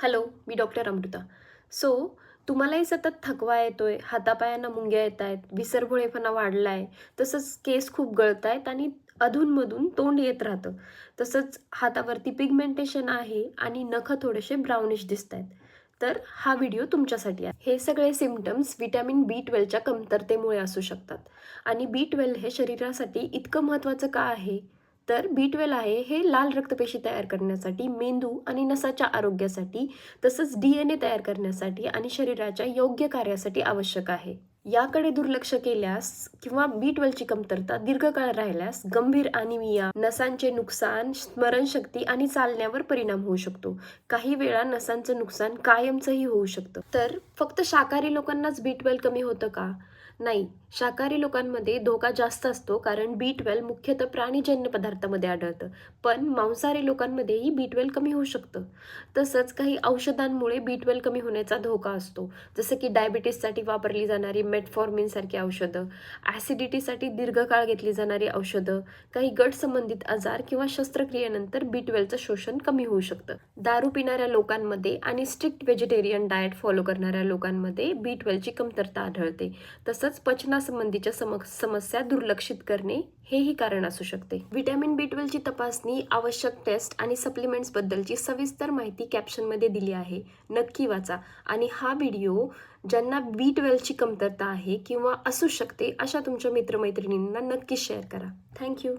Hello, मी doctor Amruta. So तुम्हालाही सतत थकवा येतोय, हातापायांना मुंग्या येत आहेत, विसरभोळेपणा वाढलाय, तसंच केस खूप गळतायत आणि अधूनमधून तोंड येत राहतं. तसंच हातावरती पिगमेंटेशन आहे आणि नखं थोडेसे ब्राउनिश दिसतायत. तर हा व्हिडिओ तुमच्यासाठी आहे. हे सगळे सिम्प्टम्स व्हिटॅमिन B12च्या कमतरतेमुळे असू शकतात आणि B12 हे शरीरासाठी इतकं महत्त्वाचं का आहे? तर B12 आहे हे लाल रक्तपेशी तयार करण्यासाठी, मेंदू आणि नसाच्या आरोग्यासाठी, तसंच DNA तयार करण्यासाठी आणि शरीराच्या योग्य कार्यासाठी आवश्यक आहे. याकडे दुर्लक्ष केल्यास किंवा B12ची कमतरता दीर्घकाळ राहिल्यास गंभीर अनिमिया, नसांचे नुकसान, स्मरणशक्ती आणि चालण्यावर परिणाम होऊ शकतो. काही वेळा नसांचं नुकसान कायमचंही होऊ शकतं. तर फक्त शाकाहारी लोकांनाच B12 कमी होतं का? नाही. शाकाहारी लोकांमध्ये धोका जास्त असतो कारण B12 मुख्यतः प्राणीजन्य पदार्थामध्ये आढळतं. पण मांसाहारी लोकांमध्येही B12 कमी होऊ शकतं. तसंच काही औषधांमुळे B12 कमी होण्याचा धोका असतो. जसं की डायबिटीससाठी वापरली जाणारी मेटफॉर्मिनसारखी औषधं, ॲसिडिटीसाठी दीर्घकाळ घेतली जाणारी औषधं, काही गट संबंधित आजार किंवा शस्त्रक्रियेनंतर B12चं शोषण कमी होऊ शकतं. दारू पिणाऱ्या लोकांमध्ये आणि स्ट्रिक्ट व्हेजिटेरियन डाएट फॉलो करणाऱ्या लोकांमध्ये B12ची कमतरता आढळते. तसंच पचनासंबंधीच्या समस्या दुर्लक्षित करणे हेही कारण असू शकते. व्हिटॅमिन B12ची तपासणी, आवश्यक टेस्ट आणि सप्लिमेंट्सबद्दलची सविस्तर माहिती कॅप्शनमध्ये दिली आहे. नक्की वाचा आणि हा व्हिडिओ ज्यांना B12ची कमतरता आहे किंवा असू शकते अशा तुमच्या मित्रमैत्रिणींना नक्की शेअर करा. थँक्यू.